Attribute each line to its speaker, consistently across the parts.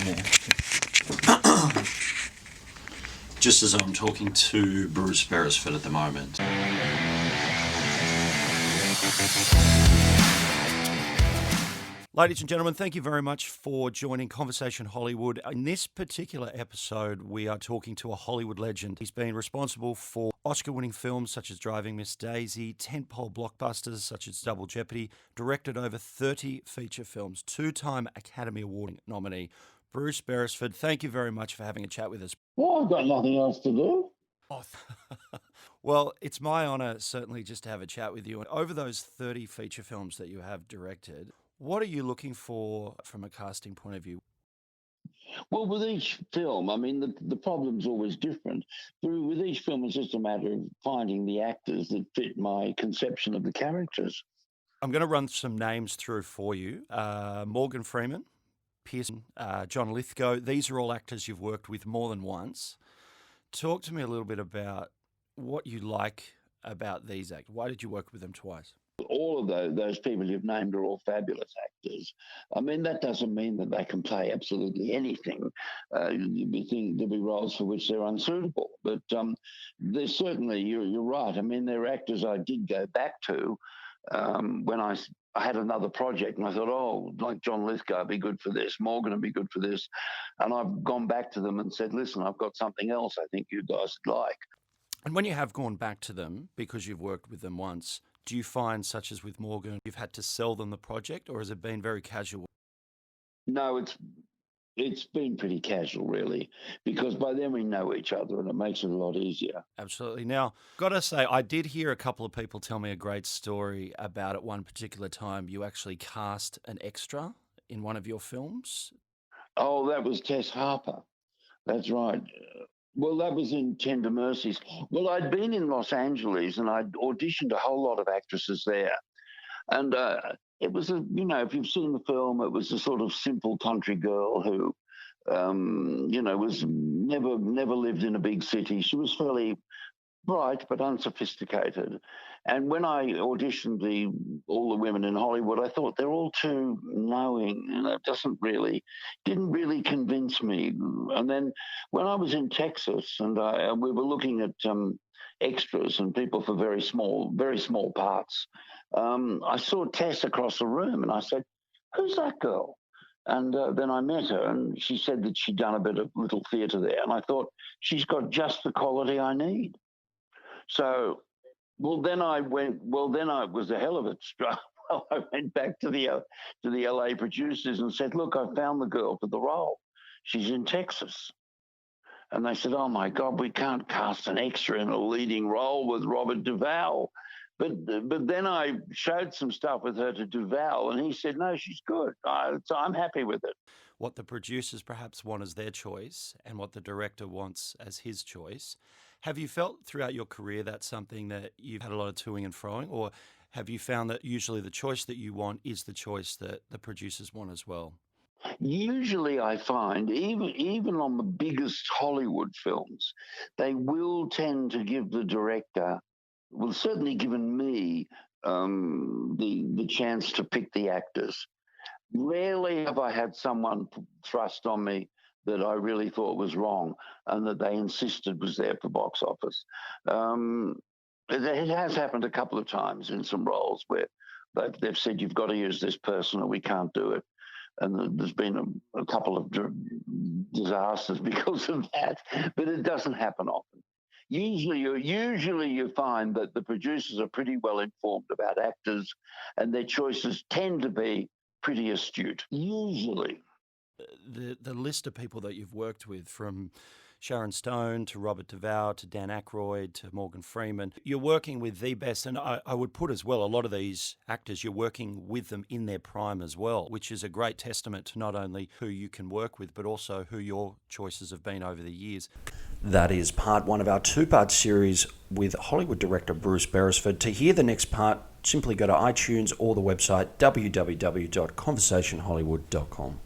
Speaker 1: here. Just as I'm talking to Bruce Beresford at the moment. Ladies and gentlemen, thank you very much for joining Conversation Hollywood. In this particular episode, we are talking to a Hollywood legend. He's been responsible for Oscar-winning films such as Driving Miss Daisy, tentpole blockbusters such as Double Jeopardy, directed over 30 feature films, two-time Academy Award nominee. Bruce Beresford, thank you very much for having a chat with us.
Speaker 2: Well, I've got nothing else to do.
Speaker 1: Well, it's my honour, certainly, just to have a chat with you. And over those 30 feature films that you have directed, what are you looking for from a casting point of view?
Speaker 2: Well, with each film, I mean, the problem's always different. With each film, it's just a matter of finding the actors that fit my conception of the characters.
Speaker 1: I'm going to run some names through for you. Morgan Freeman, Pearson, John Lithgow. These are all actors you've worked with more than once. Talk to me a little bit about what you like about these actors. Why did you work with them twice?
Speaker 2: All of those people you've named are all fabulous actors. I mean, that doesn't mean that they can play absolutely anything. There'll be roles for which they're unsuitable. But there's certainly, you're right. I mean, there are actors I did go back to when I had another project, and I thought, oh, like John Lithgow would be good for this, Morgan would be good for this. And I've gone back to them and said, listen, I've got something else I think you guys would like.
Speaker 1: And when you have gone back to them, because you've worked with them once, do you find, such as with Morgan, you've had to sell them the project, or has it been very casual?
Speaker 2: No, it's been pretty casual, really, because by then we know each other and it makes it a lot easier.
Speaker 1: Absolutely. Now, got to say, I did hear a couple of people tell me a great story about at one particular time you actually cast an extra in one of your films.
Speaker 2: Oh, that was Tess Harper. That's right. Well, that was in Tender Mercies. Well, I'd been in Los Angeles and I'd auditioned a whole lot of actresses there. And it was, if you've seen the film, it was a sort of simple country girl who, was never lived in a big city. She was fairly bright but unsophisticated. And when I auditioned all the women in Hollywood, I thought they're all too knowing, and that didn't really convince me. And then when I was in Texas and we were looking at extras and people for very small parts, I saw Tess across the room and I said, "Who's that girl?" And then I met her and she said that she'd done a bit of little theatre there. And I thought, she's got just the quality I need. So, then I was a hell of a struggle. I went back to the LA producers and said, "Look, I found the girl for the role. She's in Texas." And they said, "Oh my God, we can't cast an extra in a leading role with Robert Duvall." But then I showed some stuff with her to Duvall, and he said, "No, she's good. So I'm happy with it."
Speaker 1: What the producers perhaps want as their choice and what the director wants as his choice. Have you felt throughout your career that's something that you've had a lot of toing and froing, or have you found that usually the choice that you want is the choice that the producers want as well?
Speaker 2: Usually I find, even on the biggest Hollywood films, they will tend to give the director, well, certainly given me, the chance to pick the actors. Rarely have I had someone thrust on me that I really thought was wrong and that they insisted was there for box office. It has happened a couple of times in some roles where they've said, "You've got to use this person or we can't do it." And there's been a couple of disasters because of that, but it doesn't happen often. Usually you find that the producers are pretty well informed about actors and their choices tend to be pretty astute, usually.
Speaker 1: The list of people that you've worked with, from Sharon Stone to Robert Duvall to Dan Aykroyd to Morgan Freeman, you're working with the best. And I would put as well, a lot of these actors, you're working with them in their prime as well, which is a great testament to not only who you can work with, but also who your choices have been over the years. That is part one of our two-part series with Hollywood director Bruce Beresford. To hear the next part, simply go to iTunes or the website www.conversationhollywood.com.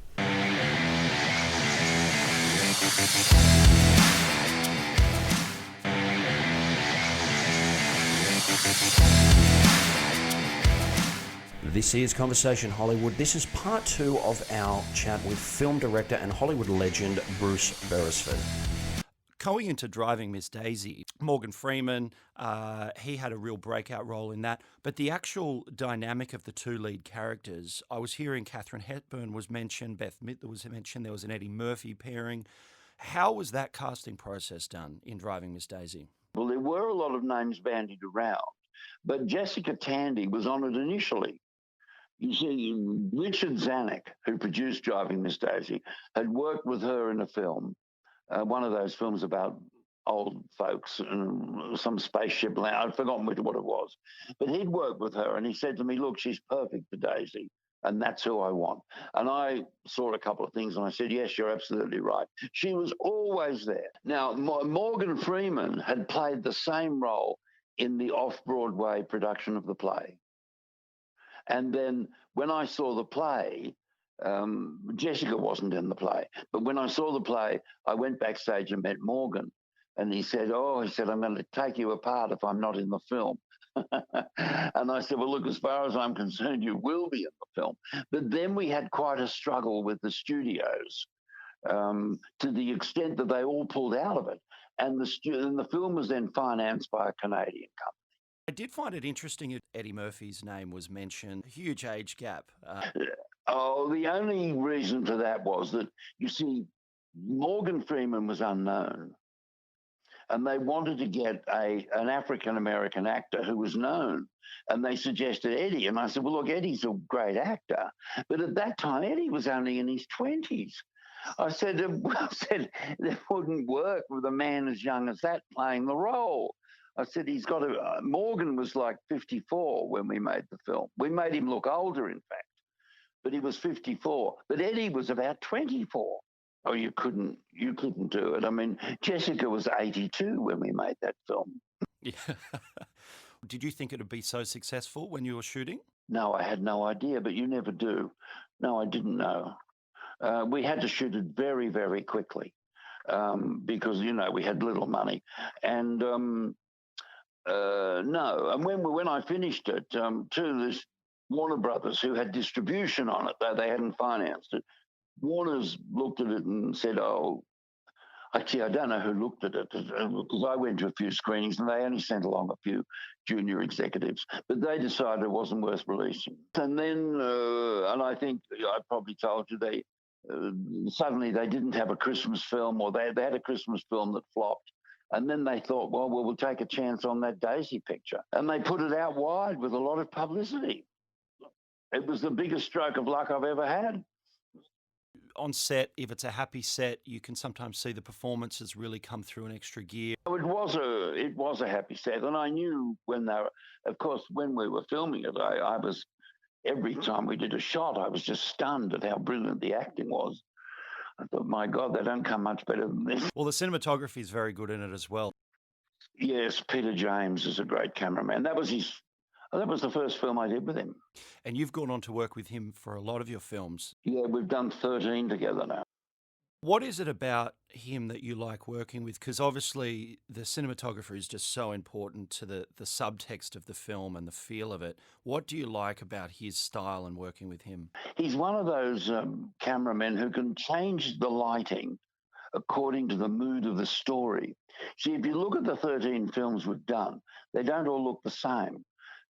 Speaker 3: This is Conversation Hollywood. This is part 2 of our chat with film director and Hollywood legend Bruce Beresford.
Speaker 1: Going into Driving Miss Daisy, Morgan Freeman, he had a real breakout role in that. But the actual dynamic of the two lead characters, I was hearing Katharine Hepburn was mentioned, Beth Mitt was mentioned, there was an Eddie Murphy pairing. How was that casting process done in Driving Miss Daisy?
Speaker 2: Well, there were a lot of names bandied around, but Jessica Tandy was on it initially. You see, Richard Zanuck, who produced Driving Miss Daisy, had worked with her in a film. One of those films about old folks and some spaceship land. I'd forgotten what it was. But he'd worked with her and he said to me, look, she's perfect for Daisy. And that's who I want. And I saw a couple of things and I said, yes, you're absolutely right. She was always there. Now, Morgan Freeman had played the same role in the off-Broadway production of the play. And then when I saw the play, Jessica wasn't in the play, but when I saw the play, I went backstage and met Morgan, and he said, I'm going to take you apart if I'm not in the film. And I said, well, look, as far as I'm concerned, you will be in the film. But then we had quite a struggle with the studios to the extent that they all pulled out of it. And the film was then financed by a Canadian company.
Speaker 1: I did find it interesting that Eddie Murphy's name was mentioned. Huge age gap.
Speaker 2: The only reason for that was that, you see, Morgan Freeman was unknown. And they wanted to get an African-American actor who was known. And they suggested Eddie. And I said, well, look, Eddie's a great actor. But at that time, Eddie was only in his 20s. I said, that wouldn't work with a man as young as that playing the role. I said, he's got to... Morgan was like 54 when we made the film. We made him look older, in fact. But he was 54. But Eddie was about 24. Oh, you couldn't do it. I mean, Jessica was 82 when we made that film.
Speaker 1: Yeah. Did you think it would be so successful when you were shooting?
Speaker 2: No, I had no idea, but you never do. No, I didn't know. We had to shoot it very, very quickly because, we had little money. And no, and when I finished it, this Warner Brothers, who had distribution on it, though they hadn't financed it, Warner's looked at it and said, actually, I don't know who looked at it because I went to a few screenings and they only sent along a few junior executives, but they decided it wasn't worth releasing. And then, and I think I probably told you, suddenly they didn't have a Christmas film, or they had a Christmas film that flopped. And then they thought, well, we'll take a chance on that Daisy picture. And they put it out wide with a lot of publicity. It was the biggest stroke of luck I've ever had.
Speaker 1: On set, if it's a happy set, you can sometimes see the performances really come through an extra gear.
Speaker 2: It was a happy set. And I knew when we were filming it, I was, every time we did a shot, I was just stunned at how brilliant the acting was. I thought, my God, they don't come much better than this.
Speaker 1: Well, the cinematography is very good in it as well.
Speaker 2: Yes, Peter James is a great cameraman. That was the first film I did with him.
Speaker 1: And you've gone on to work with him for a lot of your films.
Speaker 2: Yeah, we've done 13 together now.
Speaker 1: What is it about him that you like working with? Because obviously the cinematographer is just so important to the subtext of the film and the feel of it. What do you like about his style and working with him?
Speaker 2: He's one of those cameramen who can change the lighting according to the mood of the story. See, if you look at the 13 films we've done, they don't all look the same,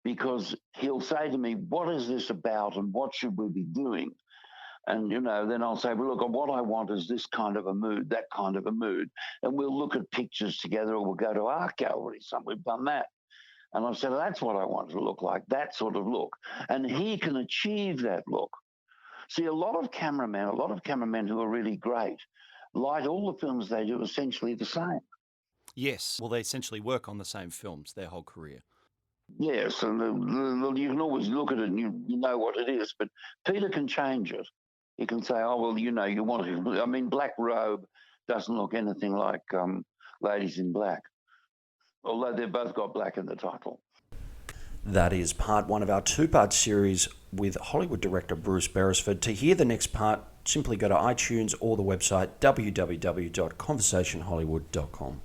Speaker 2: because he'll say to me, what is this about and what should we be doing? And, then I'll say, well, look, what I want is this kind of a mood, that kind of a mood. And we'll look at pictures together, or we'll go to art galleries. We've done that. And I'll say, well, that's what I want it to look like, that sort of look. And he can achieve that look. See, a lot of cameramen who are really great, light all the films they do essentially the same.
Speaker 1: Yes. Well, they essentially work on the same films their whole career.
Speaker 2: Yes, and you can always look at it and you know what it is, but Peter can change it. He can say, oh, well, you want to... I mean, Black Robe doesn't look anything like Ladies in Black, although they've both got black in the title.
Speaker 3: That is part 1 of our 2-part series with Hollywood director Bruce Beresford. To hear the next part, simply go to iTunes or the website www.conversationhollywood.com.